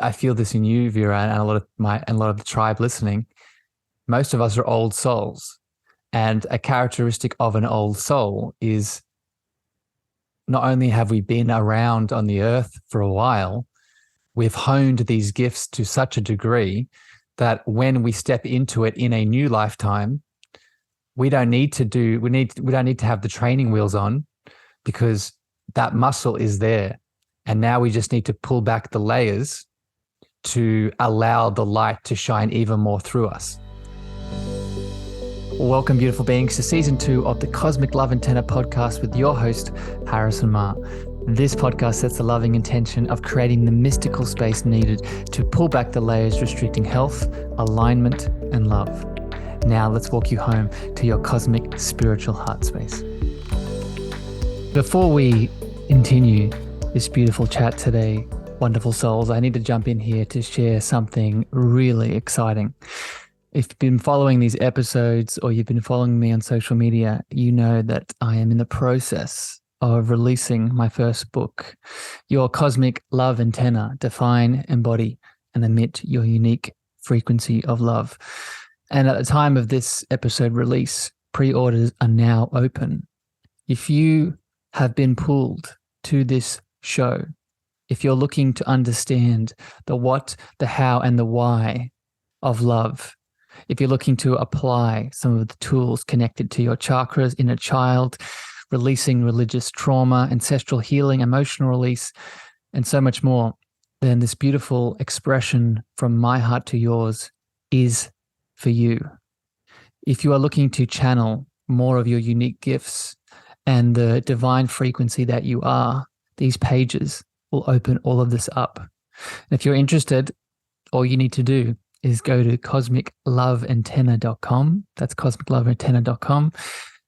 I feel this in you, Vera, and a lot of the tribe listening. Most of us are old souls, and a characteristic of an old soul is not only have we been around on the earth for a while, we've honed these gifts to such a degree that when we step into it in a new lifetime, we don't need to have the training wheels on, because that muscle is there. And now we just need to pull back the layers to allow the light to shine even more through us. Welcome, beautiful beings, to season 2 of the Cosmic Love Antenna podcast with your host, Harrison Ma. This podcast sets the loving intention of creating the mystical space needed to pull back the layers restricting health, alignment, and love. Now let's walk you home to your cosmic spiritual heart space. Before we continue this beautiful chat today, wonderful souls, I need to jump in here to share something really exciting. If you've been following these episodes or you've been following me on social media, you know that I am in the process of releasing my first book, Your Cosmic Love Antenna, Define, Embody, and Emit Your Unique Frequency of Love. And at the time of this episode release, pre-orders are now open. If you have been pulled to this show, if you're looking to understand the what, the how, and the why of love, if you're looking to apply some of the tools connected to your chakras, inner child, releasing religious trauma, ancestral healing, emotional release, and so much more, then this beautiful expression from my heart to yours is for you. If you are looking to channel more of your unique gifts and the divine frequency that you are, these pages will open all of this up. And if you're interested, all you need to do is go to cosmicloveantenna.com. That's cosmicloveantenna.com.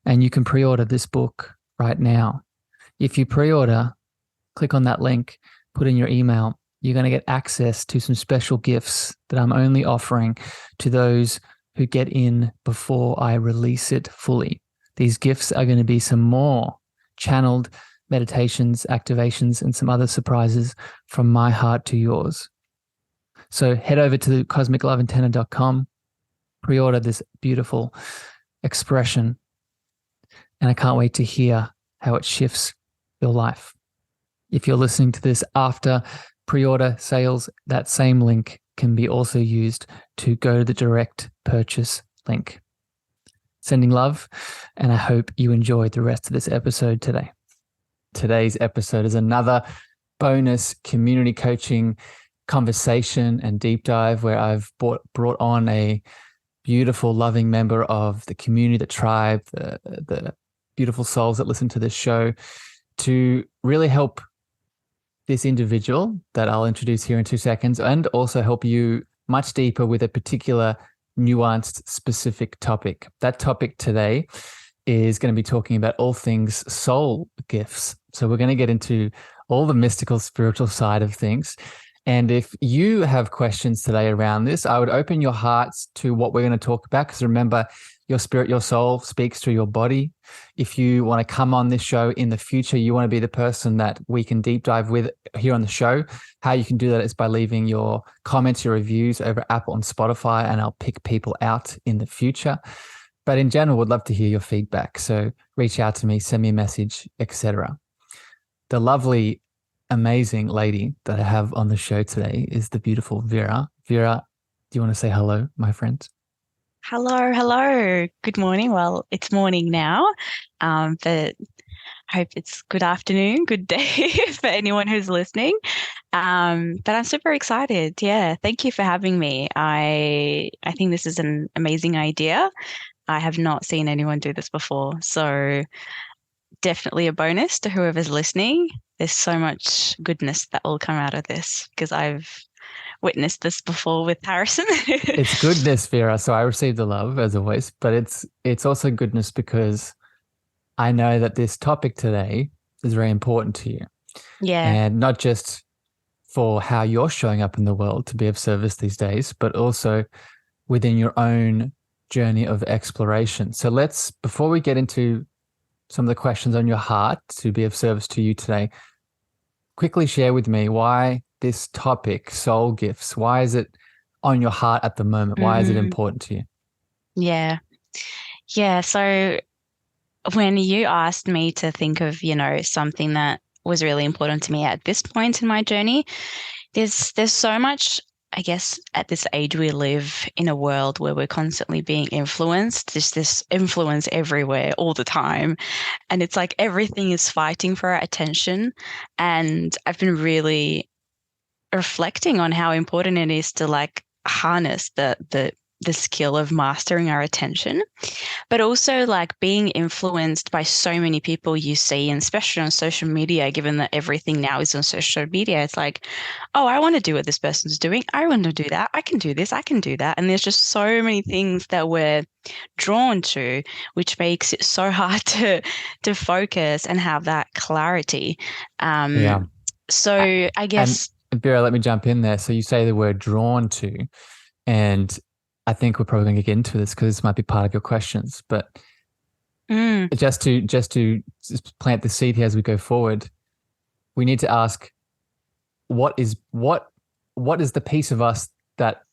And you can pre-order this book right now. If you pre-order, click on that link, put in your email, you're going to get access to some special gifts that I'm only offering to those who get in before I release it fully. These gifts are going to be some more channeled meditations, activations, and some other surprises from my heart to yours. So head over to cosmicloveantenna.com, pre-order this beautiful expression, and I can't wait to hear how it shifts your life. If you're listening to this after pre-order sales, that same link can be also used to go to the direct purchase link. Sending love, and I hope you enjoyed the rest of this episode today. Today's episode is another bonus community coaching conversation and deep dive where I've brought on a beautiful, loving member of the community, the tribe, the beautiful souls that listen to this show, to really help this individual that I'll introduce here in 2 seconds, and also help you much deeper with a particular nuanced, specific topic. That topic today is going to be talking about all things soul gifts. So we're going to get into all the mystical, spiritual side of things. And if you have questions today around this, I would open your hearts to what we're going to talk about, because remember, your spirit, your soul speaks through your body. If you want to come on this show in the future, you want to be the person that we can deep dive with here on the show. How you can do that is by leaving your comments, your reviews over Apple and Spotify, and I'll pick people out in the future. But in general, would love to hear your feedback. So reach out to me, send me a message, etc. The lovely, amazing lady that I have on the show today is the beautiful Vera. Vera, do you want to say hello, my friend? Hello. Good morning. Well, it's morning now, but I hope it's good afternoon, good day for anyone who's listening. But I'm super excited. Yeah, thank you for having me. I think this is an amazing idea. I have not seen anyone do this before, so definitely a bonus to whoever's listening. There's so much goodness that will come out of this, because I've witnessed this before with Harrison. It's goodness, Vera. So I received the love as always, but it's also goodness because I know that this topic today is very important to you. Yeah. And not just for how you're showing up in the world to be of service these days, but also within your own journey of exploration. So before we get into some of the questions on your heart to be of service to you today, quickly share with me why this topic, soul gifts, why is it on your heart at the moment? Why is it important to you? Yeah. Yeah. So when you asked me to think of, something that was really important to me at this point in my journey, there's so much, I guess, at this age we live in a world where we're constantly being influenced. There's this influence everywhere all the time. And it's like everything is fighting for our attention. And I've been really reflecting on how important it is to like harness the skill of mastering our attention, but also like being influenced by so many people you see, and especially on social media, given that everything now is on social media. It's like, oh, I want to do what this person's doing. I want to do that. I can do this. I can do that. And there's just so many things that we're drawn to, which makes it so hard to focus and have that clarity. Yeah. So I guess. And Vera, let me jump in there. So you say the word drawn to, and I think we're probably going to get into this because this might be part of your questions, but just to plant the seed here as we go forward, we need to ask, what is the piece of us that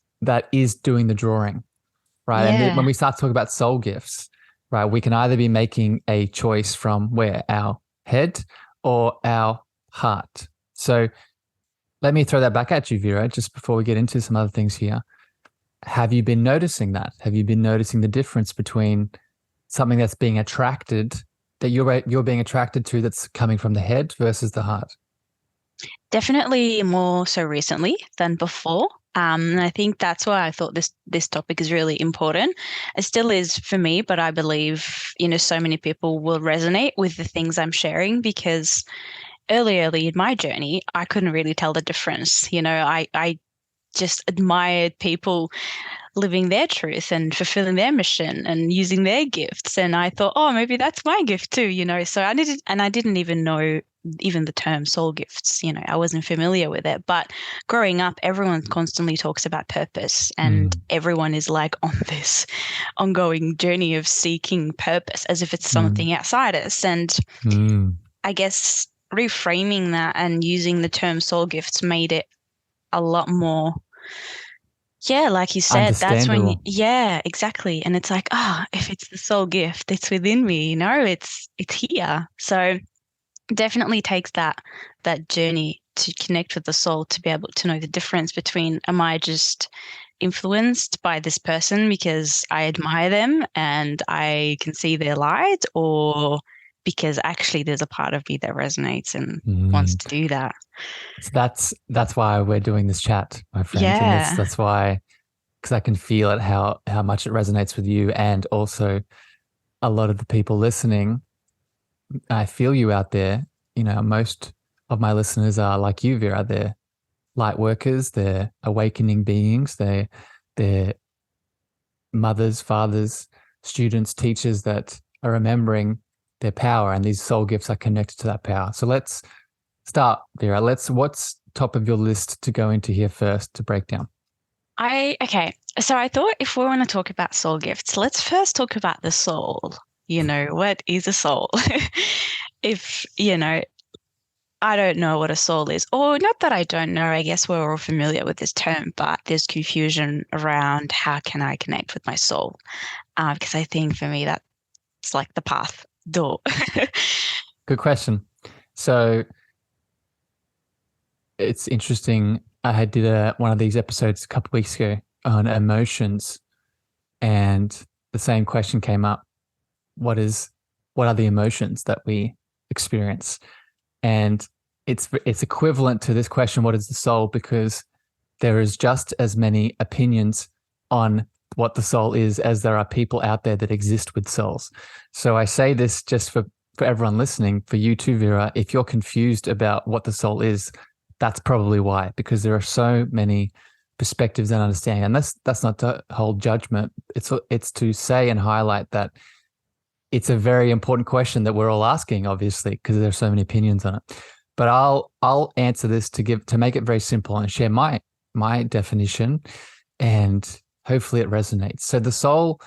is doing the drawing, right? Yeah. And when we start to talk about soul gifts, right, we can either be making a choice from where our head or our heart. So let me throw that back at you, Vera, just before we get into some other things here. Have you been noticing that? Have you been noticing the difference between something that's being attracted, that you're being attracted to, that's coming from the head versus the heart? Definitely more so recently than before. And I think that's why I thought this topic is really important. It still is for me, but I believe, so many people will resonate with the things I'm sharing, because early in my journey, I couldn't really tell the difference. I just admired people living their truth and fulfilling their mission and using their gifts. And I thought, oh, maybe that's my gift too, So I didn't even know even the term soul gifts, I wasn't familiar with it. But growing up, everyone constantly talks about purpose, and everyone is like on this ongoing journey of seeking purpose as if it's something outside us. And I guess reframing that and using the term soul gifts made it a lot more, like you said, that's when, exactly. And it's like, if it's the soul gift, it's within me, it's here. So definitely takes that journey to connect with the soul to be able to know the difference between, am I just influenced by this person because I admire them and I can see their light, or because actually there's a part of me that resonates and wants to do that. So that's why we're doing this chat, my friends. Yeah. And that's why, because I can feel it, how much it resonates with you, and also a lot of the people listening. I feel you out there. Most of my listeners are like you, Vera. They're light workers. They're awakening beings. They're mothers, fathers, students, teachers that are remembering their power, and these soul gifts are connected to that power. So let's start, Vera. What's top of your list to go into here first to break down? Okay. So I thought if we want to talk about soul gifts, let's first talk about the soul. What is a soul? If, I don't know what a soul is, or not that I don't know, I guess we're all familiar with this term, but there's confusion around how can I connect with my soul? Because I think for me, that's like the path door. Good question. So it's interesting. I did one of these episodes a couple of weeks ago on emotions, and the same question came up. What are the emotions that we experience? And it's equivalent to this question, what is the soul? Because there is just as many opinions on what the soul is as there are people out there that exist with souls. So I say this just for everyone listening, for you too, Vera. If you're confused about what the soul is, that's probably why, because there are so many perspectives and understanding. And that's not to hold judgment. It's to say and highlight that it's a very important question that we're all asking, obviously, because there's so many opinions on it. But I'll answer this to make it very simple and share my definition, and hopefully it resonates. So the soul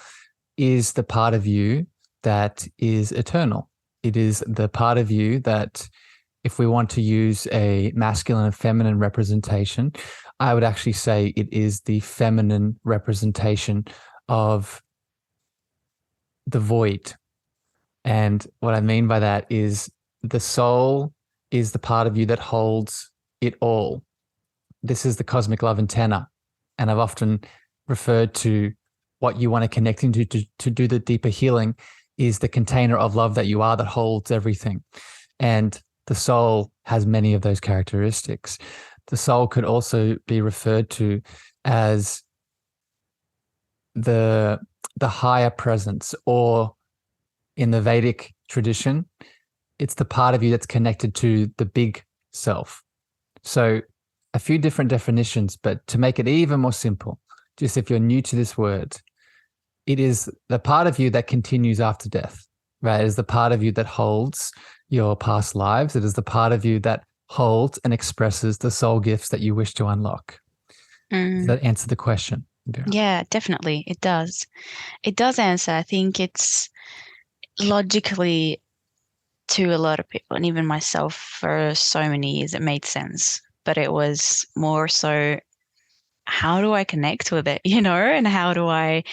is the part of you that is eternal. It is the part of you that if we want to use a masculine and feminine representation, I would actually say it is the feminine representation of the void. And what I mean by that is the soul is the part of you that holds it all. This is the cosmic love antenna. And I've often referred to what you want to connect into to do the deeper healing is the container of love that you are that holds everything. And the soul has many of those characteristics. The soul could also be referred to as the higher presence, or in the Vedic tradition, it's the part of you that's connected to the big self. So a few different definitions, but to make it even more simple, just if you're new to this word, it is the part of you that continues after death, right? It is the part of you that holds your past lives. It is the part of you that holds and expresses the soul gifts that you wish to unlock. Does that answer the question, Vera? Yeah, definitely. It does. It does answer. I think it's logically, to a lot of people, and even myself for so many years, it made sense. But it was more so, how do I connect with it, and how do I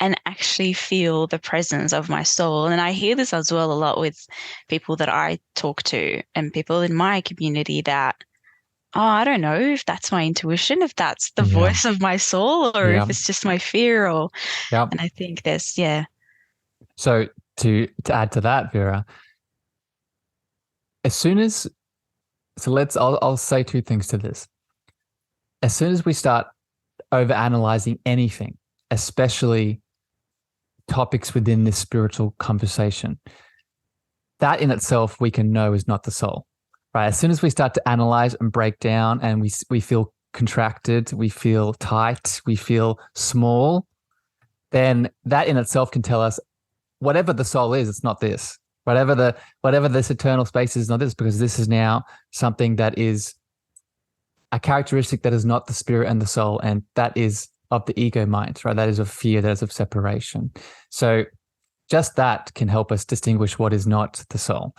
actually feel the presence of my soul? And I hear this as well a lot with people that I talk to and people in my community that, oh, I don't know if that's my intuition, if that's the voice of my soul, or if it's just my fear, and I think there's, So to add to that, Vera, I'll say two things to this. As soon as we start over-analyzing anything, especially topics within this spiritual conversation, that in itself we can know is not the soul, right? As soon as we start to analyze and break down and we feel contracted, we feel tight, we feel small, then that in itself can tell us whatever the soul is, it's not this. Whatever this eternal space is not this, because this is now something that is a characteristic that is not the spirit and the soul, and that is of the ego mind, right? That is of fear, that is of separation. So just that can help us distinguish what is not the soul.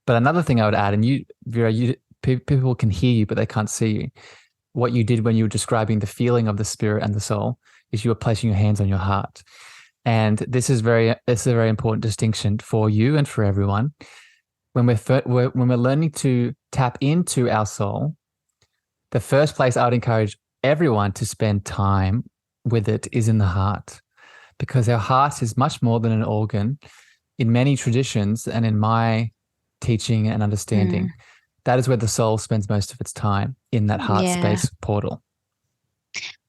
But another thing I would add, and you, Vera, people can hear you, but they can't see you. What you did when you were describing the feeling of the spirit and the soul is you were placing your hands on your heart. And this is a very important distinction for you and for everyone. When we're learning to tap into our soul, the first place I would encourage everyone to spend time with it is in the heart, because our heart is much more than an organ. In many traditions and in my teaching and understanding, that is where the soul spends most of its time, in that heart space portal.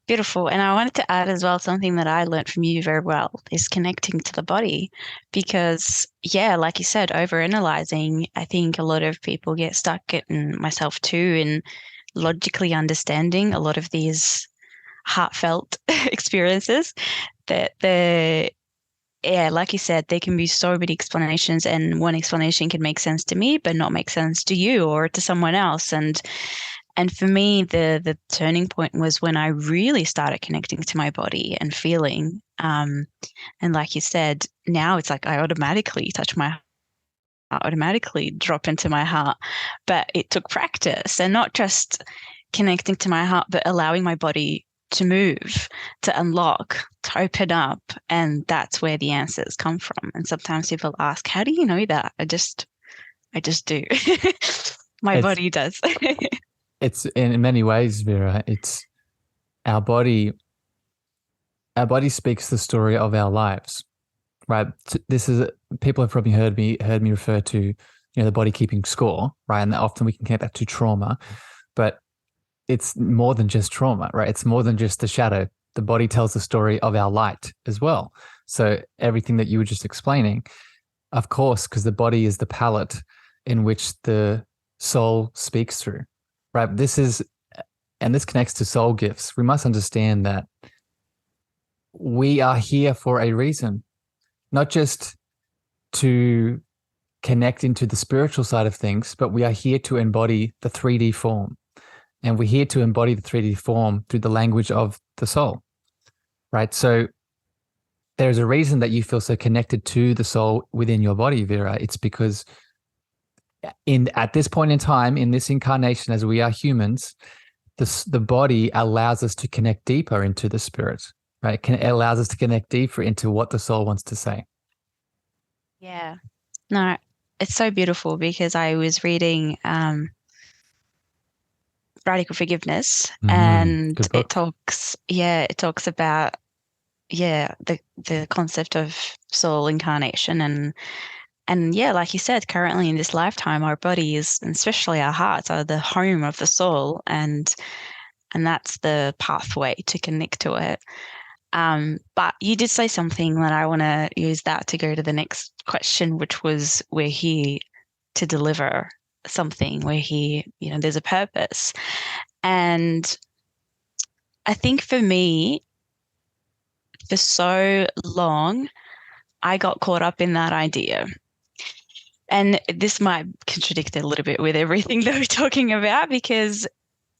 Beautiful. And I wanted to add as well, something that I learned from you very well is connecting to the body, because like you said, over-analyzing, I think a lot of people get stuck, and myself too, in logically understanding a lot of these heartfelt experiences that like you said, there can be so many explanations, and one explanation can make sense to me but not make sense to you or to someone else. And for me, the turning point was when I really started connecting to my body and feeling. And like you said, now it's like I automatically drop into my heart. But it took practice, and not just connecting to my heart, but allowing my body to move, to unlock, to open up. And that's where the answers come from. And sometimes people ask, how do you know that? I just do. My body does. It's in many ways, Vera, it's our body speaks the story of our lives, right? People have probably heard me refer to, the body keeping score, right? And often we can connect that to trauma, but it's more than just trauma, right? It's more than just the shadow. The body tells the story of our light as well. So everything that you were just explaining, of course, because the body is the palette in which the soul speaks through. Right. This connects to soul gifts. We must understand that we are here for a reason, not just to connect into the spiritual side of things, but we are here to embody the 3D form. And we're here to embody the 3D form through the language of the soul. Right. So there's a reason that you feel so connected to the soul within your body, Vera. It's because at this point in time, in this incarnation, as we are humans, the body allows us to connect deeper into the spirit, right? It allows us to connect deeper into what the soul wants to say. Yeah. No, it's so beautiful because I was reading Radical Forgiveness, and Good book. it talks about the concept of soul incarnation, and yeah, like you said, currently in this lifetime, our bodies, and especially our hearts, are the home of the soul, and that's the pathway to connect to it. But you did say something that I want to use that to go to the next question, which was, we're here to deliver something. We're here, there's a purpose. And I think for me, for so long, I got caught up in that idea. And this might contradict a little bit with everything that we're talking about, because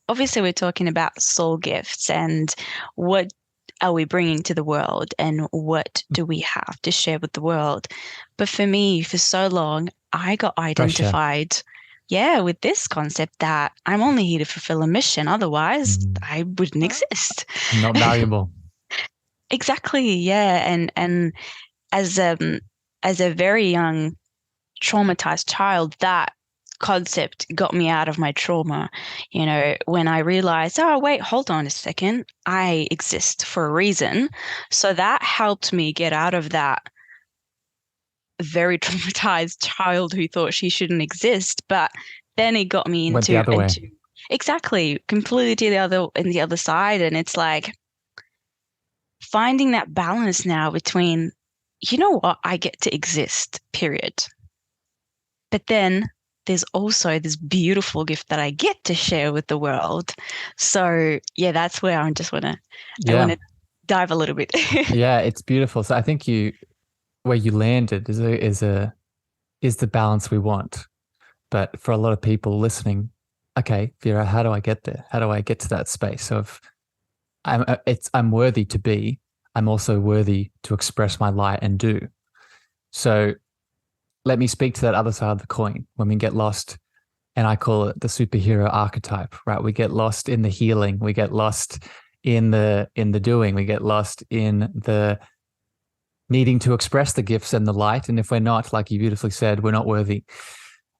obviously we're talking about soul gifts and what are we bringing to the world and what do we have to share with the world. But for me, for so long, I got identified, with this concept that I'm only here to fulfill a mission. Otherwise, I wouldn't exist. I'm not valuable. Exactly. Yeah. And as a very young traumatized child, that concept got me out of my trauma. When I realized, oh, wait, hold on a second, I exist for a reason. So that helped me get out of that very traumatized child who thought she shouldn't exist. But then it got me Went the other way. Exactly, completely to the other side. And it's like finding that balance now between, what, I get to exist, period. But then there's also this beautiful gift that I get to share with the world. So yeah, that's where I just want to dive a little bit. Yeah, it's beautiful. So I think where you landed is the balance we want. But for a lot of people listening, okay, Vera, how do I get there? How do I get to that space of I'm worthy to be, I'm also worthy to express my light and do. So let me speak to that other side of the coin when we get lost, and I call it the superhero archetype, right? We get lost in the healing, we get lost in the doing, we get lost in the needing to express the gifts and the light. And if we're not, like you beautifully said, we're not worthy.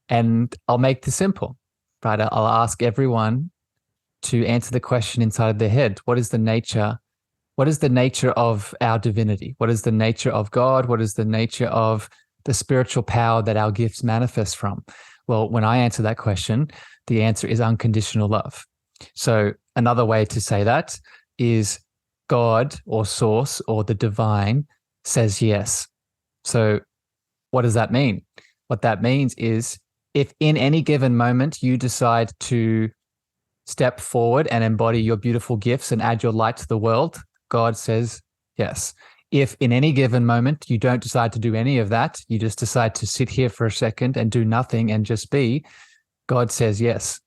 And I'll make this simple, right? I'll ask everyone to answer the question inside of their head. What is the nature of our divinity? What is the nature of God? What is the nature of the spiritual power that our gifts manifest from? Well, when I answer that question, the answer is unconditional love. So another way to say that is God or source or the divine says yes. So what does that mean? What that means is, if in any given moment you decide to step forward and embody your beautiful gifts and add your light to the world, God says yes. If in any given moment you don't decide to do any of that, you just decide to sit here for a second and do nothing and just be, God says yes.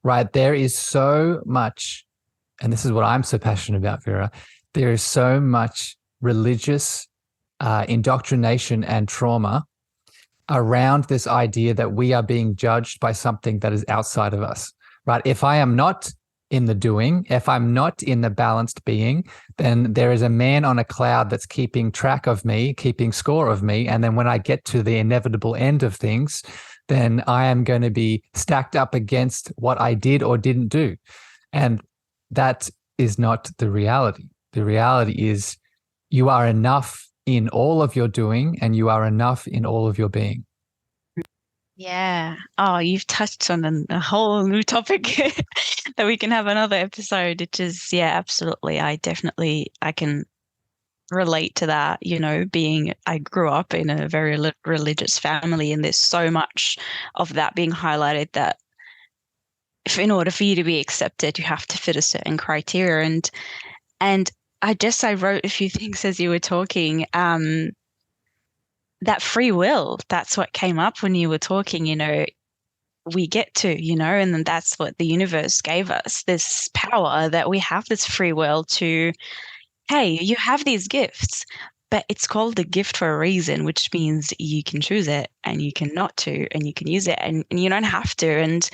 Right? There is so much, and this is what I'm so passionate about, Vera, there is so much religious indoctrination and trauma around this idea that we are being judged by something that is outside of us, right? If I am not in the doing, if I'm not in the balanced being, then there is a man on a cloud that's keeping track of me, keeping score of me. And then when I get to the inevitable end of things, then I am going to be stacked up against what I did or didn't do. And that is not the reality. The reality is you are enough in all of your doing, and you are enough in all of your being. Yeah. Oh, you've touched on a whole new topic that we can have another episode, which is, yeah, absolutely. I can relate to that, I grew up in a very religious family, and there's so much of that being highlighted that if in order for you to be accepted, you have to fit a certain criteria. And I wrote a few things as you were talking. That free will, that's what came up when you were talking, we get to, and then that's what the universe gave us, this power that we have, this free will to, hey, you have these gifts, but it's called a gift for a reason, which means you can choose it and you can not to, and you can use it and you don't have to. And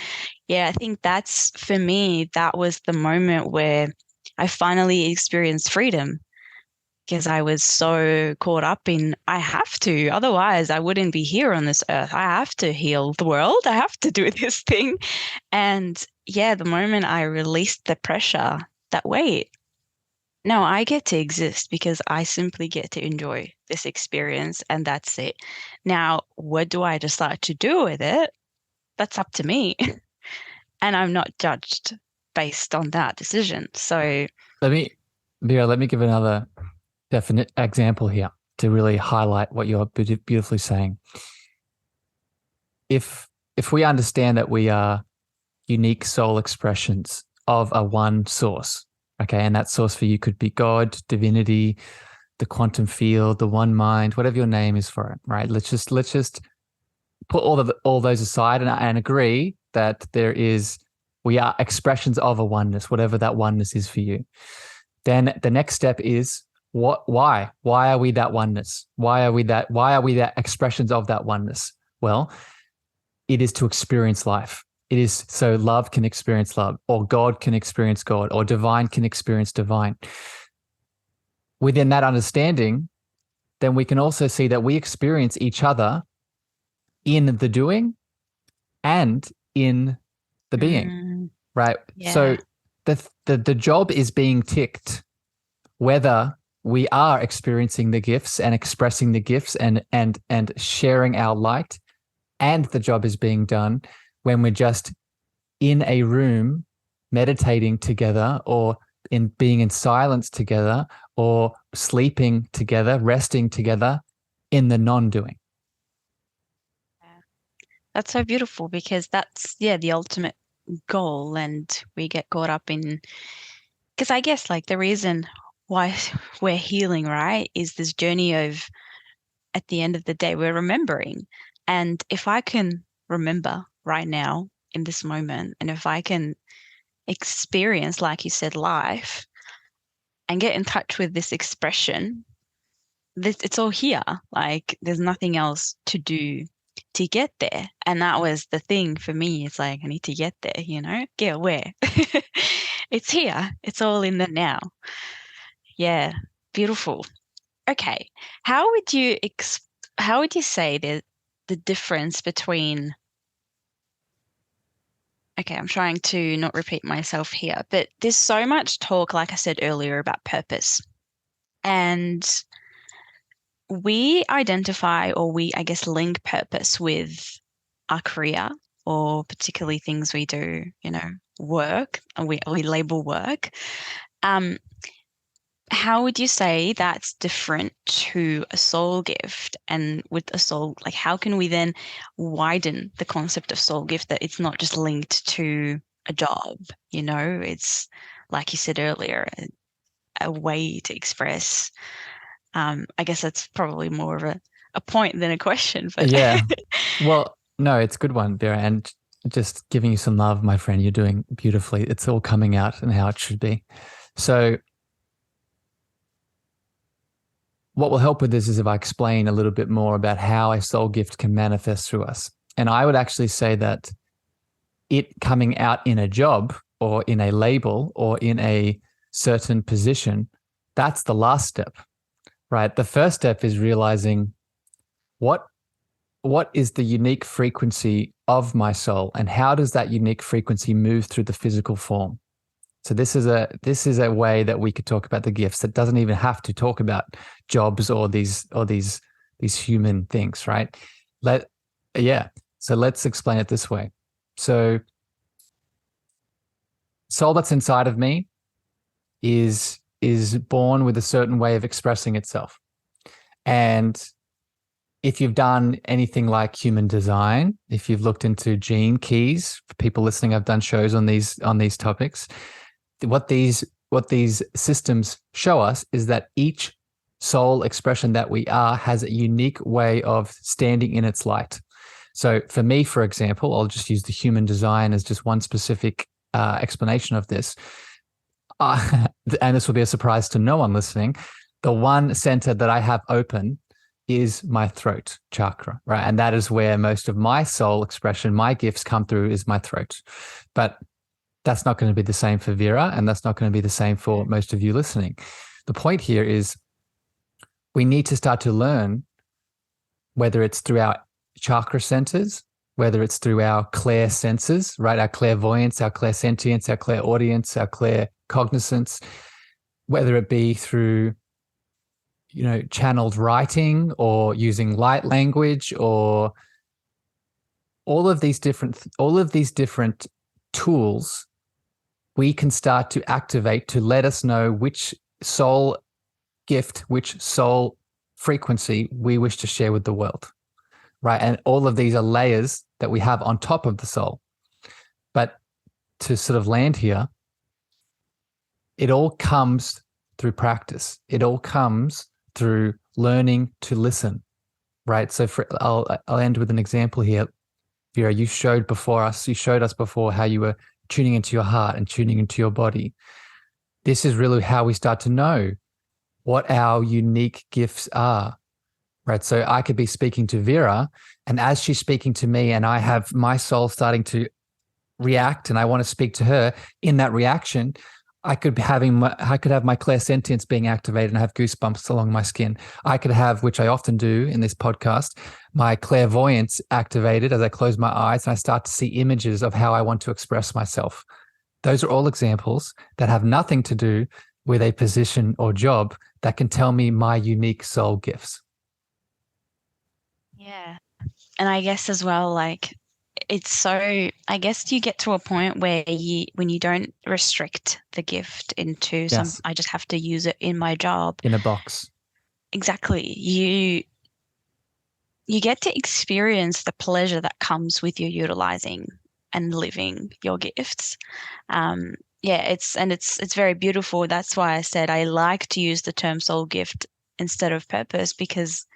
yeah, I think that's, for me, that was the moment where I finally experienced freedom, because I was so caught up in, I have to, otherwise I wouldn't be here on this earth. I have to heal the world. I have to do this thing. And yeah, the moment I released the pressure, that wait, no, I get to exist because I simply get to enjoy this experience and that's it. Now, what do I decide to do with it? That's up to me. And I'm not judged based on that decision. So Vera, let me give another definite example here to really highlight what you're beautifully saying. If we understand that we are unique soul expressions of a one source, okay, and that source for you could be God, divinity, the quantum field, the one mind, whatever your name is for it, right? Let's just put all those aside and agree that we are expressions of a oneness, whatever that oneness is for you. Then the next step is why are we that oneness? Why are we that expressions of that oneness? Well, it is to experience life. It is so love can experience love, or God can experience God, or divine can experience divine. Within that understanding, then we can also see that we experience each other in the doing and in the being, right? Yeah. So the job is being ticked, whether we are experiencing the gifts and expressing the gifts and sharing our light, and the job is being done when we're just in a room meditating together, or in being in silence together, or sleeping together, resting together in the non-doing. That's so beautiful, because that's, the ultimate goal. And we get caught up in, because I guess like the reason why we're healing, right, is this journey of, at the end of the day, we're remembering. And if I can remember right now in this moment, and if I can experience, like you said, life, and get in touch with this expression, it's all here. Like there's nothing else to do to get there. And that was the thing for me. It's like, I need to get there, get where. It's here. It's all in the now. Yeah. Beautiful. Okay. How would you say the difference between, okay, I'm trying to not repeat myself here, but there's so much talk, like I said earlier, about purpose. And we identify, or we, I guess, link purpose with our career, or particularly things we do, work, and we label work. How would you say that's different to a soul gift? And with a soul, like how can we then widen the concept of soul gift, that it's not just linked to a job, it's, like you said earlier, a way to express. I guess that's probably more of a point than a question. But yeah. Well, no, it's a good one, Vera. And just giving you some love, my friend. You're doing beautifully. It's all coming out and how it should be. So what will help with this is if I explain a little bit more about how a soul gift can manifest through us. And I would actually say that it coming out in a job, or in a label, or in a certain position, that's the last step, right? The first step is realizing what is the unique frequency of my soul, and how does that unique frequency move through the physical form? So this is a way that we could talk about the gifts that doesn't even have to talk about jobs or these human things, right? So let's explain it this way. So soul that's inside of me is born with a certain way of expressing itself. And if you've done anything like human design, if you've looked into gene keys, for people listening, I've done shows on these topics. What these systems show us is that each soul expression that we are has a unique way of standing in its light. So for me, for example, I'll just use the human design as just one specific explanation of this. And this will be a surprise to no one listening, the one center that I have open is my throat chakra, right? And that is where most of my soul expression, my gifts come through, is my throat. But that's not going to be the same for Vera, and that's not going to be the same for most of you listening. The point here is we need to start to learn, whether it's through our chakra centers, whether it's through our clair senses, right? Our clairvoyance, our clairsentience, our clairaudience, our claircognizance, whether it be through, channeled writing or using light language, or all of these different tools we can start to activate to let us know which soul gift, which soul frequency we wish to share with the world, right? And all of these are layers that we have on top of the soul. But to sort of land here, it all comes through practice. It all comes through learning to listen, right? So I'll end with an example here. Vera, you showed us before how you were tuning into your heart and tuning into your body. This is really how we start to know what our unique gifts are, right? So I could be speaking to Vera, and as she's speaking to me and I have my soul starting to react and I want to speak to her, in that reaction, I could have my clairsentience being activated and have goosebumps along my skin. I could have, which I often do in this podcast, my clairvoyance activated as I close my eyes and I start to see images of how I want to express myself. Those are all examples that have nothing to do with a position or job, that can tell me my unique soul gifts. Yeah. And I guess as well, like, I guess you get to a point where when you don't restrict the gift into I just have to use it in my job. In a box. Exactly. You get to experience the pleasure that comes with you utilizing and living your gifts. It's very beautiful. That's why I said I like to use the term soul gift instead of purpose, because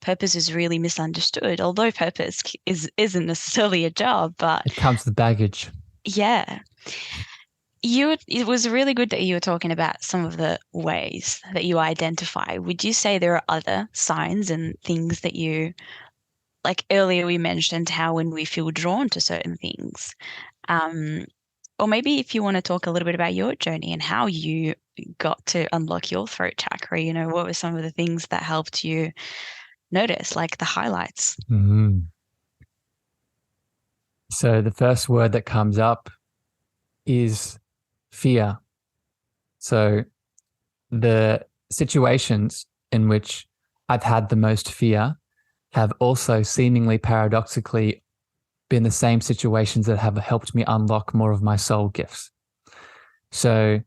purpose is really misunderstood, although purpose isn't necessarily a job, but it comes with baggage. Yeah. It was really good that you were talking about some of the ways that you identify. Would you say there are other signs and things that you, like earlier we mentioned how when we feel drawn to certain things, or maybe if you want to talk a little bit about your journey and how you got to unlock your throat chakra, what were some of the things that helped you notice, like the highlights? Mm-hmm. So the first word that comes up is fear. So the situations in which I've had the most fear have also seemingly paradoxically been the same situations that have helped me unlock more of my soul gifts. So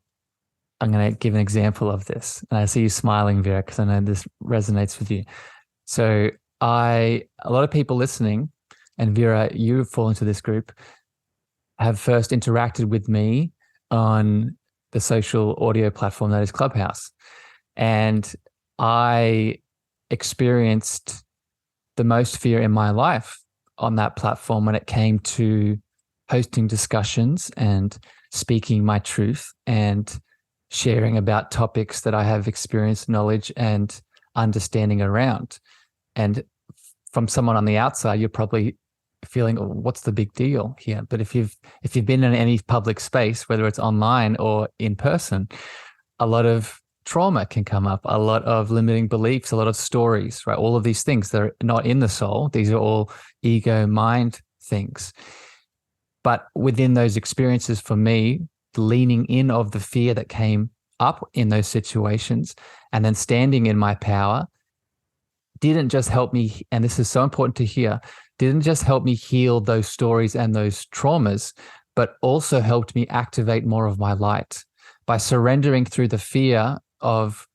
I'm going to give an example of this. And I see you smiling, Vera, because I know this resonates with you. So a lot of people listening, and Vera, you fall into this group, have first interacted with me on the social audio platform that is Clubhouse. And I experienced the most fear in my life on that platform when it came to hosting discussions and speaking my truth and sharing about topics that I have experience, knowledge, and understanding around. And from someone on the outside, you're probably feeling, oh, what's the big deal here? But if you've been in any public space, whether it's online or in person, a lot of trauma can come up, a lot of limiting beliefs, a lot of stories, right? All of these things that are not in the soul. These are all ego, mind things. But within those experiences, for me, the leaning in of the fear that came up in those situations and then standing in my power didn't just help me, and this is so important to hear, didn't just help me heal those stories and those traumas, but also helped me activate more of my light by surrendering through the fear of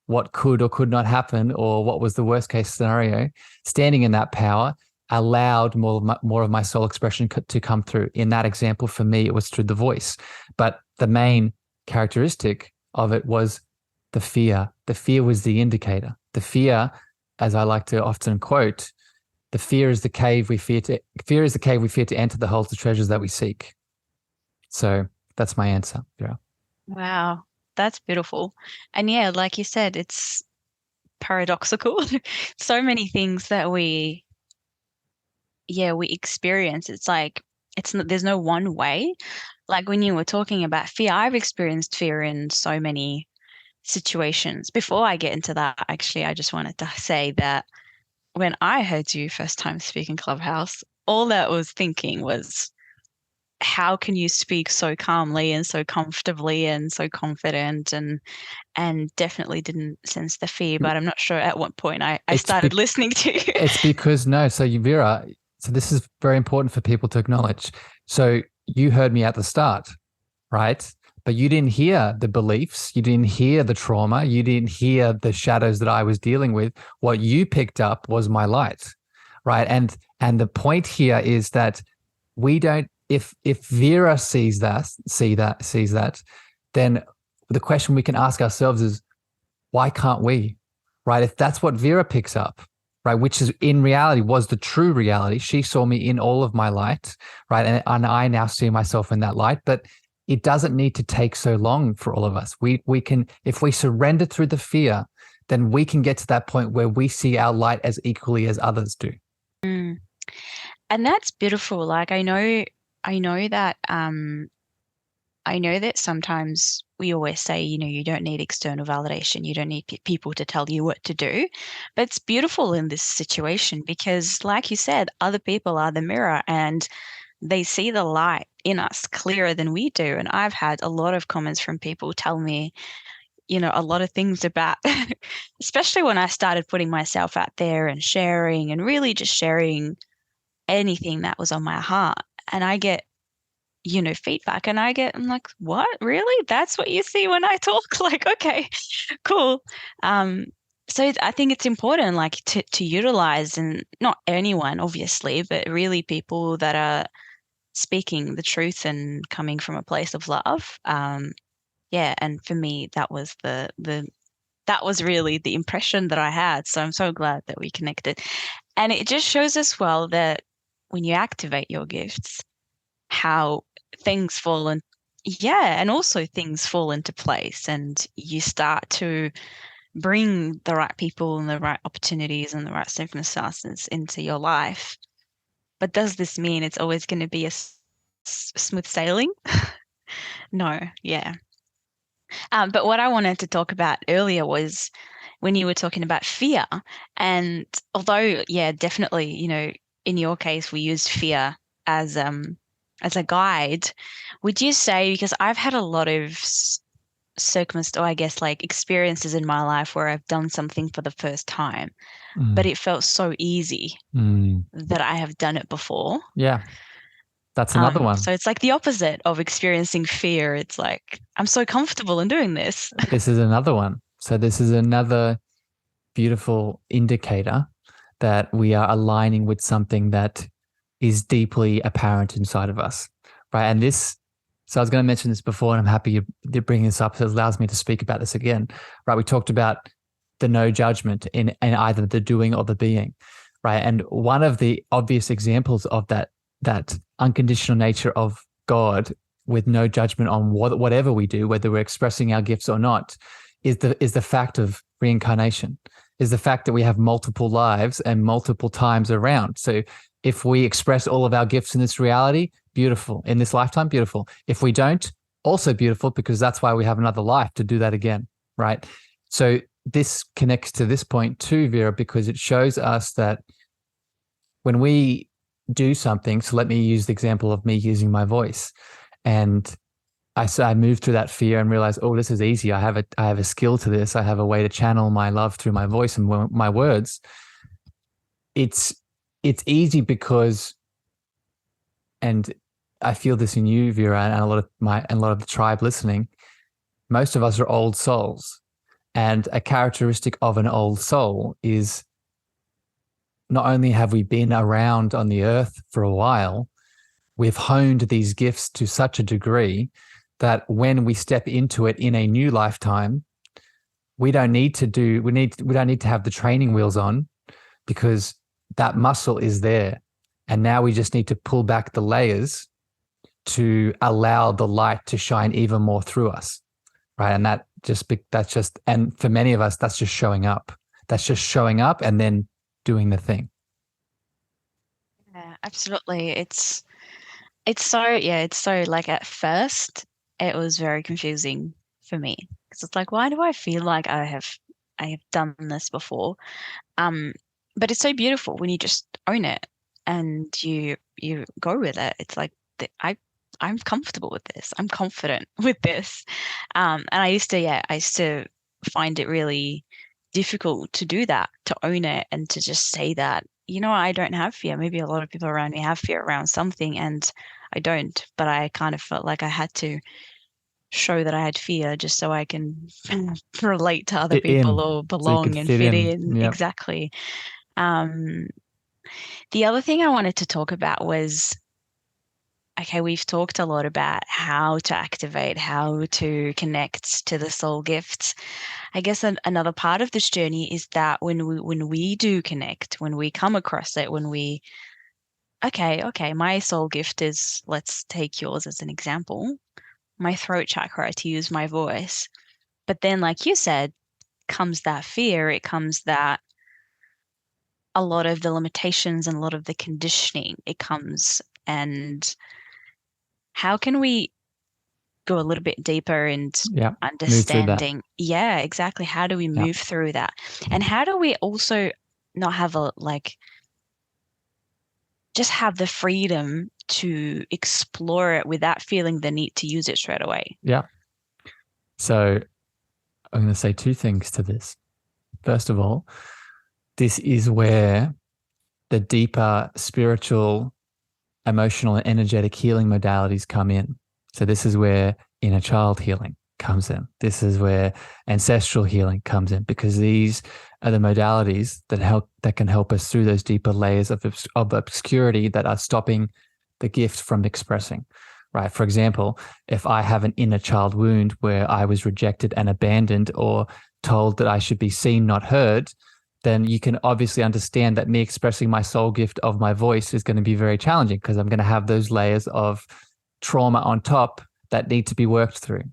what could or could not happen or what was the worst case scenario. Standing in that power allowed more of my soul expression to come through. In that example, for me, it was through the voice. But the main characteristic of it was the fear. The fear was the indicator. The fear, as I like to often quote, the fear is the cave we fear to enter that holds the treasures that we seek. So that's my answer, Vera. Wow. That's beautiful. And yeah, like you said, it's paradoxical. So many things that we experience. It's like there's no one way. Like when you were talking about fear, I've experienced fear in so many situations. Before I get into that, actually, I just wanted to say that when I heard you first time speak in Clubhouse, all that was thinking was, how can you speak so calmly and so comfortably and so confident, and definitely didn't sense the fear, but I'm not sure at what point I started listening to you. It's because Vera, so this is very important for people to acknowledge. So you heard me at the start, right? But you didn't hear the beliefs, you didn't hear the trauma, you didn't hear the shadows that I was dealing with. What you picked up was my light, right? And the point here is that we don't. If Vera sees that, then the question we can ask ourselves is, why can't we? Right? If that's what Vera picks up, right, which is in reality was the true reality. She saw me in all of my light, right? And I now see myself in that light. But it doesn't need to take so long for all of us. We can, if we surrender through the fear, then we can get to that point where we see our light as equally as others do. Mm. And that's beautiful. Like I know that sometimes we always say, you don't need external validation. You don't need people to tell you what to do. But it's beautiful in this situation because, like you said, other people are the mirror and they see the light in us clearer than we do. And I've had a lot of comments from people tell me, a lot of things about, especially when I started putting myself out there and sharing and really just sharing anything that was on my heart. And I get feedback and I'm like, what? Really? That's what you see when I talk? Like, okay, cool. So I think it's important, like to utilize, and not anyone, obviously, but really people that are speaking the truth and coming from a place of love. And for me, that was that was really the impression that I had. So I'm so glad that we connected. And it just shows us well that when you activate your gifts, how things fall in, and also things fall into place, and you start to bring the right people and the right opportunities and the right circumstances into your life. But does this mean it's always going to be a smooth sailing? No, yeah. But what I wanted to talk about earlier was when you were talking about fear. And although, definitely, in your case, we used fear as a guide, would you say, because I've had a lot of experiences in my life where I've done something for the first time, but it felt so easy that I have done it before. Yeah. That's another one. So it's like the opposite of experiencing fear. It's like, I'm so comfortable in doing this. This is another one. So this is another beautiful indicator that we are aligning with something that is deeply apparent inside of us, right? And so I was going to mention this before, and I'm happy you're bringing this up. So it allows me to speak about this again, right? We talked about the no judgment in either the doing or the being, right? And one of the obvious examples of that unconditional nature of God with no judgment on whatever we do, whether we're expressing our gifts or not, is the fact of reincarnation, is the fact that we have multiple lives and multiple times around. So if we express all of our gifts in this reality, beautiful. In this lifetime, beautiful. If we don't, also beautiful, because that's why we have another life to do that again, right? So this connects to this point too, Vera, because it shows us that when we do something, so let me use the example of me using my voice, and I moved through that fear and realized, oh, this is easy. I have a skill to this. I have a way to channel my love through my voice and my words. It's easy because, and I feel this in you, Vera, and a lot of the tribe listening. Most of us are old souls, and a characteristic of an old soul is not only have we been around on the earth for a while, we've honed these gifts to such a degree that when we step into it in a new lifetime, we don't need to have the training wheels on, because that muscle is there. And now we just need to pull back the layers to allow the light to shine even more through us, right? And and for many of us, that's just showing up. That's just showing up and then doing the thing. Yeah, absolutely. It's so like at first it was very confusing for me because it's like, why do I feel like I have done this before? Um, but it's so beautiful when you just own it and you go with it. It's like I'm comfortable with this. I'm confident with this. And I used to find it really difficult to do that, to own it and to just say that, I don't have fear. Maybe a lot of people around me have fear around something and I don't, but I kind of felt like I had to show that I had fear just so I can relate to other Fit people in, or so you could belong and fit fit in. in. Yep. Exactly. Um, the other thing I wanted to talk about was, okay, we've talked a lot about how to activate, how to connect to the soul gifts. I guess another part of this journey is that when we do connect, when we come across it, okay, my soul gift is, let's take yours as an example, my throat chakra, to use my voice. But then, like you said, comes that fear, it comes that a lot of the limitations and a lot of the conditioning, it comes. And how can we go a little bit deeper and Yep. Move through that. understanding? Yeah, exactly. How do we Yep. move through that? And how do we also not have just have the freedom to explore it without feeling the need to use it straight away? Yep. So I'm going to say two things to this. First of all, this is where the deeper spiritual, emotional, and energetic healing modalities come in. So this is where inner child healing comes in. This is where ancestral healing comes in, because these are the modalities that can help us through those deeper layers of obscurity that are stopping the gift from expressing. Right. For example, if I have an inner child wound where I was rejected and abandoned or told that I should be seen, not heard, then you can obviously understand that me expressing my soul gift of my voice is going to be very challenging, because I'm going to have those layers of trauma on top that need to be worked through.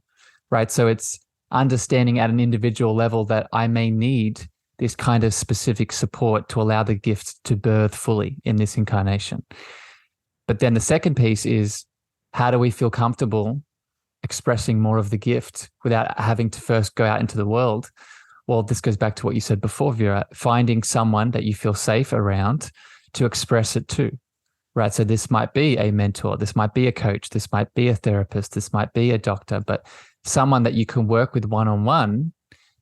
Right. So it's understanding at an individual level that I may need this kind of specific support to allow the gift to birth fully in this incarnation. But then the second piece is, how do we feel comfortable expressing more of the gift without having to first go out into the world? Well, this goes back to what you said before, Vera, finding someone that you feel safe around to express it to, right? So this might be a mentor, this might be a coach, this might be a therapist, this might be a doctor, but someone that you can work with one-on-one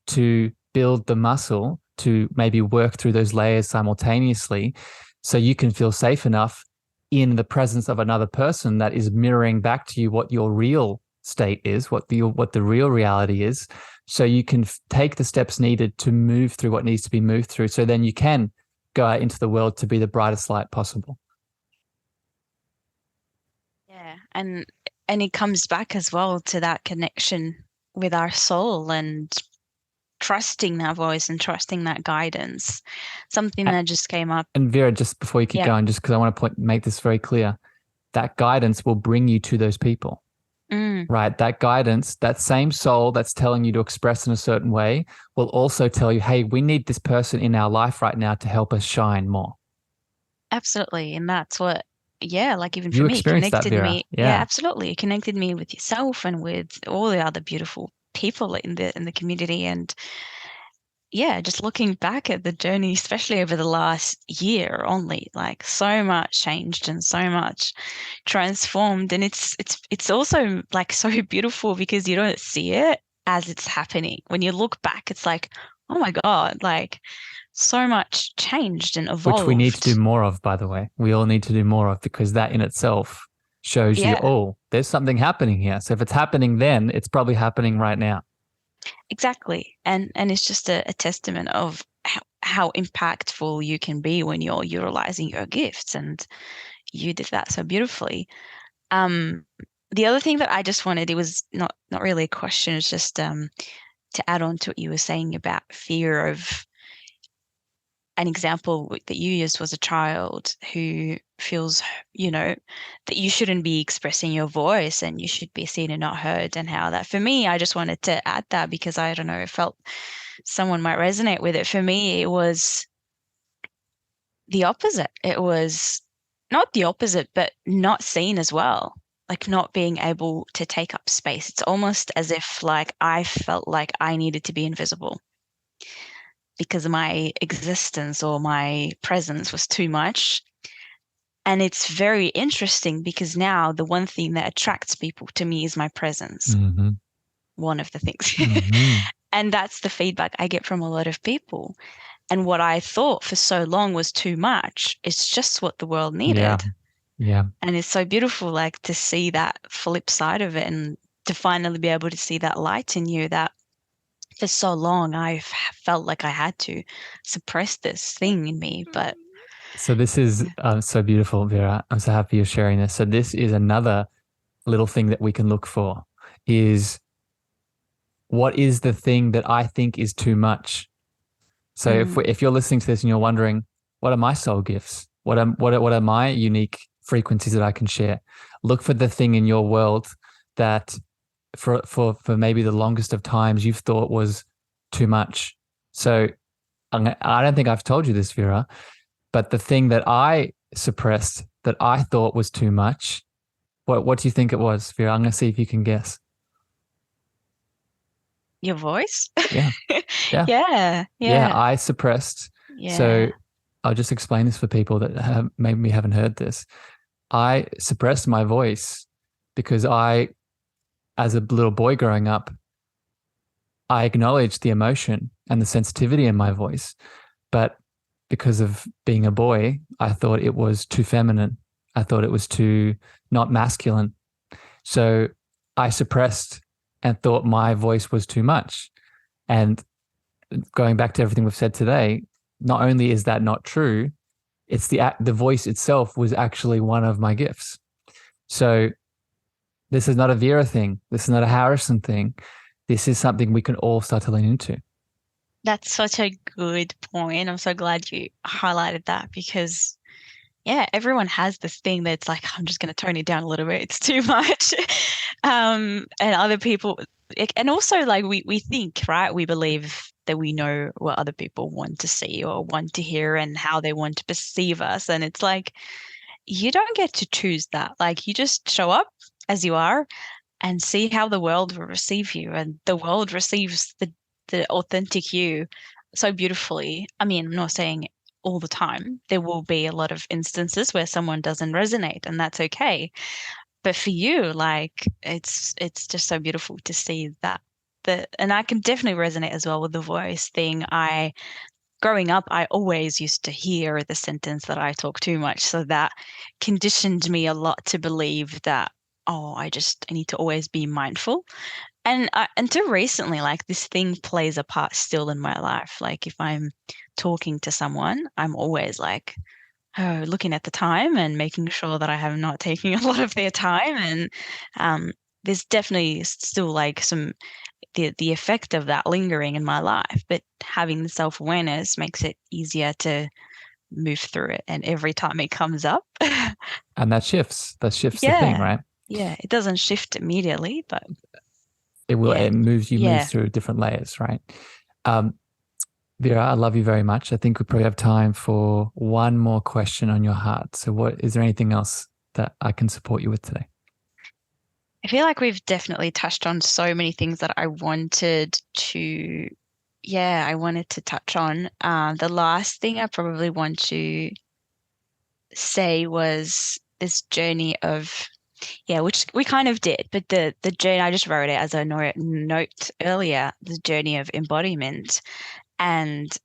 to build the muscle to maybe work through those layers simultaneously, so you can feel safe enough in the presence of another person that is mirroring back to you what your real state is, what the real reality is, so you can take the steps needed to move through what needs to be moved through, so then you can go out into the world to be the brightest light possible. Yeah, and it comes back as well to that connection with our soul and trusting that voice and trusting that guidance. Something that just came up. And Vera, just before you keep Yeah. going, just because I want to make this very clear, that guidance will bring you to those people. Right. That guidance, that same soul that's telling you to express in a certain way, will also tell you, hey, we need this person in our life right now to help us shine more. Absolutely. And that's what, yeah, like even for You me, experienced that, connected Vera. me. Yeah, Yeah. absolutely. It connected me with yourself and with all the other beautiful people in the community. And yeah, just looking back at the journey, especially over the last year only, like so much changed and so much transformed. And it's also like so beautiful because you don't see it as it's happening. When you look back, it's like, oh my God, like so much changed and Which we need to do evolved. more of, by the way. We all need to do more of, because that in itself shows you, Yeah, oh, there's something happening here. So if it's happening then, it's probably happening right now. exactly. And it's just a testament of how impactful you can be when you're utilizing your gifts. And you did that so beautifully. Um, the other thing that I just wanted, it was not really a question, it's just to add on to what you were saying about fear of an example that you used was a child who feels, that you shouldn't be expressing your voice and you should be seen and not heard, and how that, for me, I just wanted to add that because I don't know, I felt someone might resonate with it. For me, it was the opposite. It was not the opposite, but not seen as well. Like not being able to take up space. It's almost as if like I felt like I needed to be invisible because my existence or my presence was too much. And it's very interesting because now the one thing that attracts people to me is my presence. Mm-hmm. One of the things. Mm-hmm. And that's the feedback I get from a lot of people. And what I thought for so long was too much, it's just what the world Yeah. needed. Yeah. And it's so beautiful, like to see that flip side of it and to finally be able to see that light in you that for so long I've felt like I had to suppress this thing in me. But So this is so beautiful, Vera. I'm so happy you're sharing this. So this is another little thing that we can look for is what is the thing that I think is too much? So if you're listening to this and you're wondering, what are my soul gifts? What are my unique frequencies that I can share? Look for the thing in your world that for maybe the longest of times you've thought was too much. So I don't think I've told you this, Vera, but the thing that I suppressed that I thought was too much, what do you think it was, Vera? I'm going to see if you can guess. your voice? Yeah. Yeah. Yeah. Yeah. Yeah. I suppressed. So Yeah. I'll just explain this for people that maybe haven't heard this. I suppressed my voice because as a little boy growing up, I acknowledged the emotion and the sensitivity in my voice. But because of being a boy, I thought it was too feminine. I thought it was too not masculine. So I suppressed and thought my voice was too much. And going back to everything we've said today, not only is that not true, it's the voice itself was actually one of my gifts. So this is not a Vera thing. This is not a Harrison thing. This is something we can all start to lean into. That's such a good point. I'm so glad you highlighted that because, yeah, everyone has this thing that's like, I'm just going to tone it down a little bit. It's too much. And other people, and also like we think, right? We believe that we know what other people want to see or want to hear and how they want to perceive us. And it's like, you don't get to choose that. Like you just show up as you are and see how the world will receive you. And the world receives the authentic you so beautifully. I mean, I'm not saying all the time. There will be a lot of instances where someone doesn't resonate, and that's okay. But for you, like it's just so beautiful to see that. And I can definitely resonate as well with the voice thing. Growing up, I always used to hear the sentence that I talk too much. So that conditioned me a lot to believe that, oh, I need to always be mindful. And until recently, like this thing plays a part still in my life. Like if I'm talking to someone, I'm always like, oh, looking at the time and making sure that I have not taken a lot of their time. And there's definitely still like the effect of that lingering in my life. But having the self-awareness makes it easier to move through it. And every time it comes up, And that shifts. That shifts the thing, yeah, right? yeah, it doesn't shift immediately, but It will. yeah, It moves. You move yeah. through different layers, right? Um, Vera, I love you very much. I think we probably have time for one more question on your heart. So, what is there anything else that I can support you with today? I feel like we've definitely touched on so many things that I wanted to touch on. The last thing I probably want to say was this journey of, yeah, which we kind of did, but the journey, I just wrote it as a note earlier, the journey of embodiment. And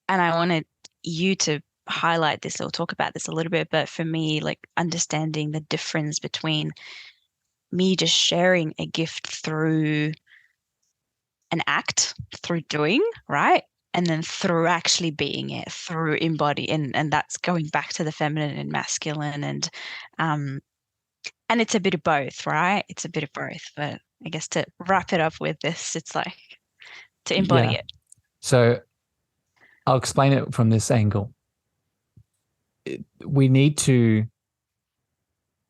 I wanted you to highlight this or talk about this a little bit, but for me, like understanding the difference between me just sharing a gift through an act, through doing, right? And then through actually being it, through embody, and that's going back to the feminine and masculine, and it's a bit of both, right? It's a bit of both. But I guess to wrap it up with this, it's like to embody Yeah. it. So I'll explain it from this angle. We need to,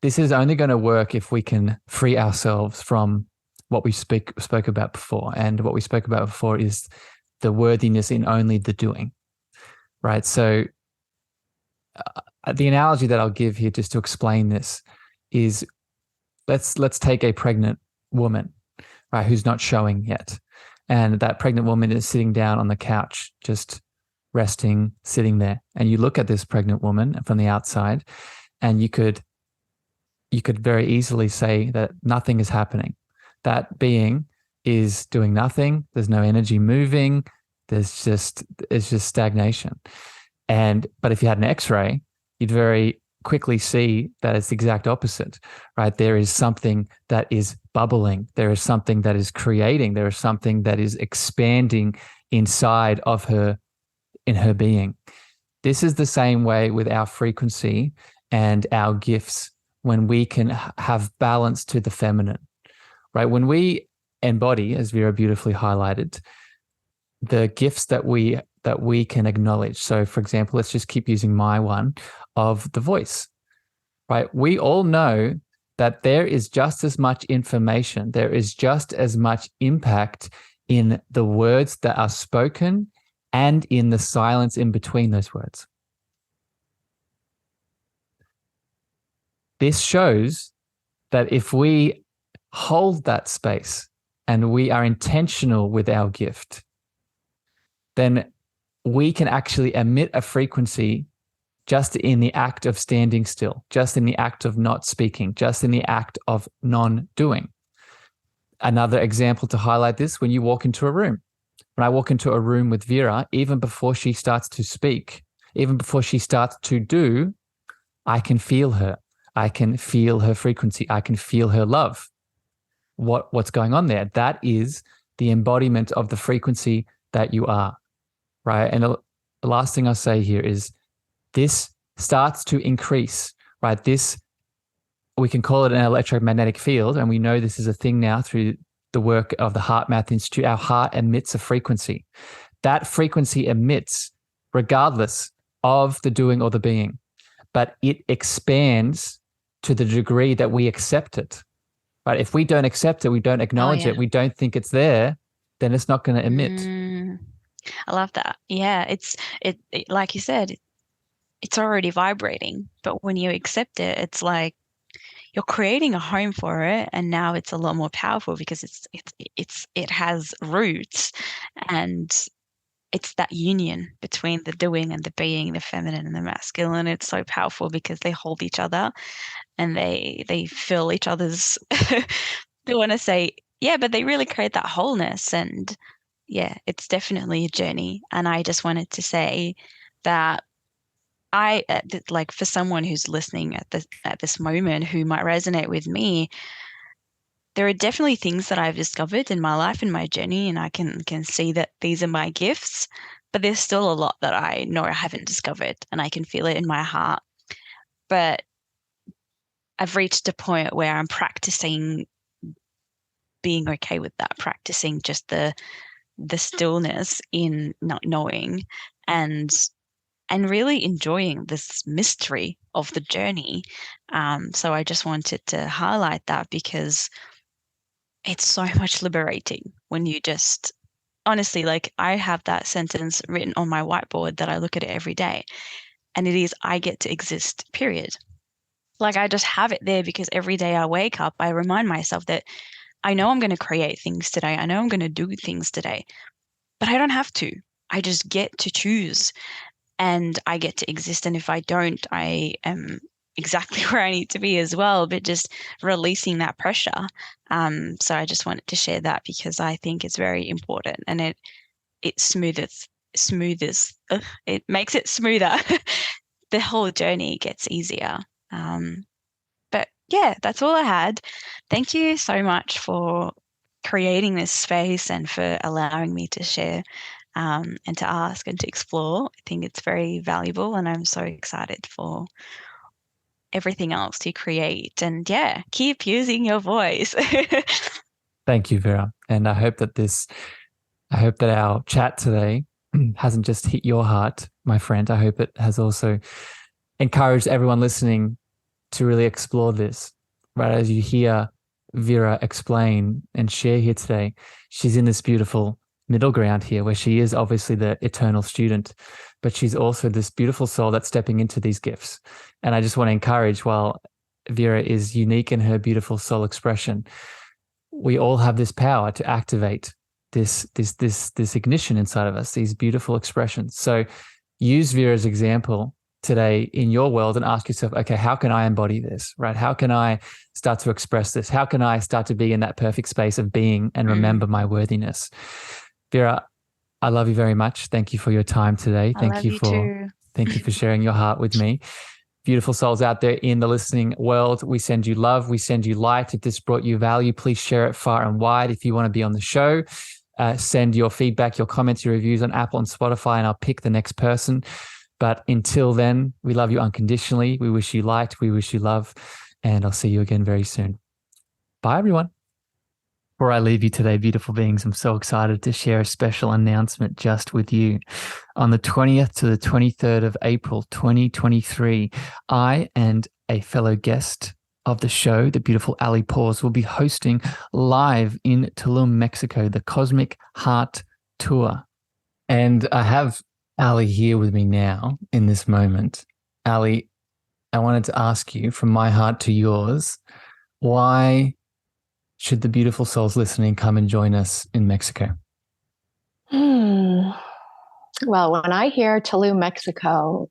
this is only going to work if we can free ourselves from what we spoke about before. And what we spoke about before is the worthiness in only the doing, right? So the analogy that I'll give here just to explain this is let's take a pregnant woman, right, who's not showing yet. And that pregnant woman is sitting down on the couch, just resting, sitting there. And you look at this pregnant woman from the outside, and you could very easily say that nothing is happening. That being is doing nothing. There's no energy moving. It's just stagnation. But if you had an X-ray, you'd very quickly see that it's the exact opposite, right? There is something that is bubbling. There is something that is creating. There is something that is expanding inside of her, in her being. This is the same way with our frequency and our gifts when we can have balance to the feminine, right? When we embody, as Vera beautifully highlighted, the gifts that we can acknowledge. So for example, let's just keep using my one of the voice, right? We all know that there is just as much information, there is just as much impact in the words that are spoken and in the silence in between those words. This shows that if we hold that space and we are intentional with our gift, then we can actually emit a frequency just in the act of standing still, just in the act of not speaking, just in the act of non-doing. Another example to highlight this, when you walk into a room. When I walk into a room with Vera, even before she starts to speak, even before she starts to do, I can feel her. I can feel her frequency. I can feel her love. What's going on there? That is the embodiment of the frequency that you are, right? And the last thing I'll say here is this starts to increase, right? This, we can call it an electromagnetic field, and we know this is a thing now through the work of the Heart Math Institute. Our heart emits a frequency. That frequency emits regardless of the doing or the being, but it expands to the degree that we accept it, right? If we don't accept it, we don't acknowledge it, we don't think it's there, then it's not going to emit. I love that. Yeah, it like you said, it's already vibrating, but when you accept it, it's like you're creating a home for it, and now it's a lot more powerful because it has roots, and it's that union between the doing and the being, the feminine and the masculine. It's so powerful because they hold each other and they fill each other's they want to say, yeah, but they really create that wholeness. And yeah, it's definitely a journey. And I just wanted to say that like for someone who's listening at this moment who might resonate with me, there are definitely things that I've discovered in my life, in my journey, and I can see that these are my gifts, but there's still a lot that I know I haven't discovered, and I can feel it in my heart. But I've reached a point where I'm practicing being okay with that, practicing just the stillness in not knowing, and really enjoying this mystery of the journey. So I just wanted to highlight that because it's so much liberating when you just, honestly, like I have that sentence written on my whiteboard that I look at it every day, and it is, I get to exist, period. Like I just have it there because every day I wake up, I remind myself that I know I'm going to create things today. I know I'm going to do things today, but I don't have to. I just get to choose, and I get to exist. And if I don't, I am exactly where I need to be as well, but just releasing that pressure. So I just wanted to share that because I think it's very important, and it it makes it smoother. The whole journey gets easier. But yeah, that's all I had. Thank you so much for creating this space and for allowing me to share and to ask and to explore. I think it's very valuable, and I'm so excited for everything else to create. And yeah, keep using your voice. Thank you, Vera. And I hope that our chat today hasn't just hit your heart, my friend. I hope it has also encouraged everyone listening to really explore this, right? As you hear Vera explain and share here today, she's in this beautiful middle ground here where she is obviously the eternal student, but she's also this beautiful soul that's stepping into these gifts. And I just want to encourage, while Vera is unique in her beautiful soul expression, we all have this power to activate this ignition inside of us, these beautiful expressions. So use Vera's example today in your world and ask yourself, okay, how can I embody this, right? How can I start to express this? How can I start to be in that perfect space of being and remember my worthiness? Vera, I love you very much. Thank you for your time today. Thank you for sharing your heart with me. Beautiful souls out there in the listening world, we send you love, we send you light. If this brought you value, please share it far and wide. If you want to be on the show, send your feedback, your comments, your reviews on Apple and Spotify, and I'll pick the next person. But until then, we love you unconditionally. We wish you light, we wish you love, and I'll see you again very soon. Bye, everyone. Before I leave you today, beautiful beings, I'm so excited to share a special announcement just with you. On the 20th to the 23rd of April, 2023, I and a fellow guest of the show, the beautiful Ali Paws, will be hosting live in Tulum, Mexico, the Cosmic Heart Tour. And I have Ali here with me now in this moment. Ali, I wanted to ask you, from my heart to yours, why should the beautiful souls listening come and join us in Mexico? Well, when I hear Tulum, Mexico,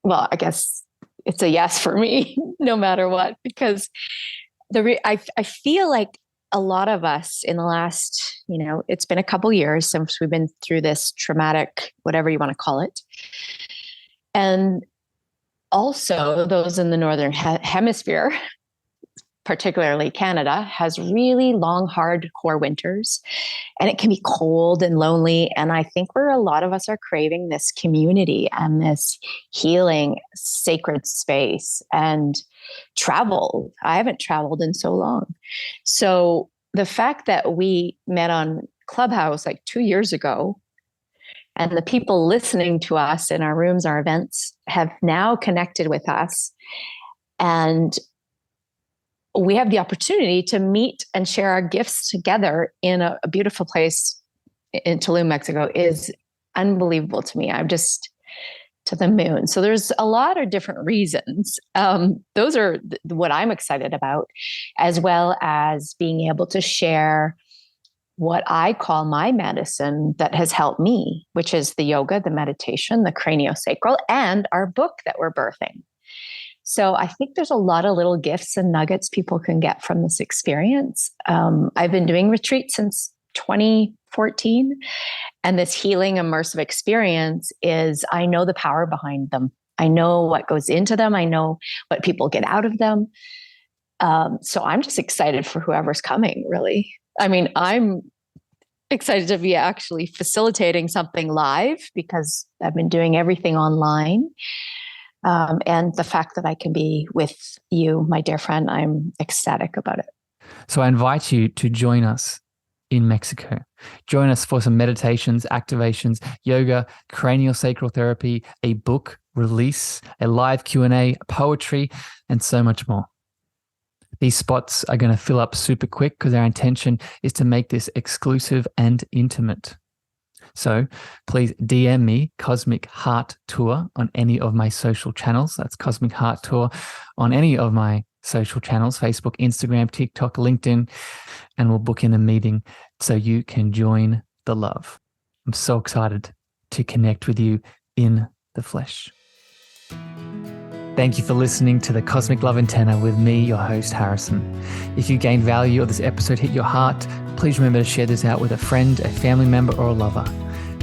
well, I guess it's a yes for me, no matter what, because I feel like a lot of us in the last, it's been a couple years since we've been through this traumatic, whatever you want to call it. And also those in the Northern Hemisphere, particularly Canada, has really long, hardcore winters, and it can be cold and lonely. And I think a lot of us are craving this community and this healing, sacred space and travel. I haven't traveled in so long. So the fact that we met on Clubhouse like 2 years ago, and the people listening to us in our rooms, our events, have now connected with us, and we have the opportunity to meet and share our gifts together in a beautiful place in Tulum, Mexico, is unbelievable to me. I'm just to the moon. So there's a lot of different reasons. Those are what I'm excited about, as well as being able to share what I call my medicine that has helped me, which is the yoga, the meditation, the craniosacral, and our book that we're birthing. So I think there's a lot of little gifts and nuggets people can get from this experience. I've been doing retreats since 2014, and this healing immersive experience I know the power behind them. I know what goes into them. I know what people get out of them. So I'm just excited for whoever's coming, really. I mean, I'm excited to be actually facilitating something live because I've been doing everything online. And the fact that I can be with you, my dear friend, I'm ecstatic about it. So I invite you to join us in Mexico. Join us for some meditations, activations, yoga, craniosacral therapy, a book release, a live Q&A, poetry, and so much more. These spots are going to fill up super quick because our intention is to make this exclusive and intimate. So please DM me Cosmic Heart Tour on any of my social channels. That's Cosmic Heart Tour on any of my social channels, Facebook, Instagram, TikTok, LinkedIn, and we'll book in a meeting so you can join the love. I'm so excited to connect with you in the flesh. Thank you for listening to the Cosmic Love Antenna with me, your host, Harrison. If you gained value or this episode hit your heart, please remember to share this out with a friend, a family member, or a lover.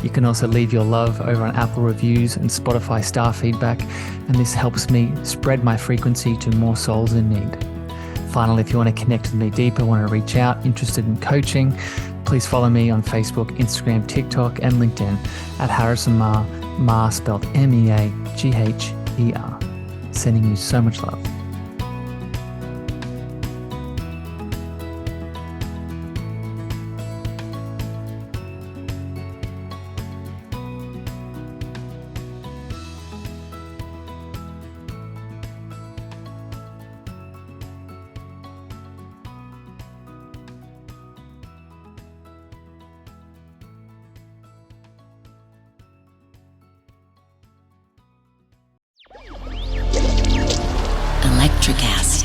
You can also leave your love over on Apple reviews and Spotify star feedback, and this helps me spread my frequency to more souls in need. Finally, if you want to connect with me deeper, want to reach out, interested in coaching, please follow me on Facebook, Instagram, TikTok, and LinkedIn at Harrison Meagher, Meagher spelled Meagher. Sending you so much love. Electricast.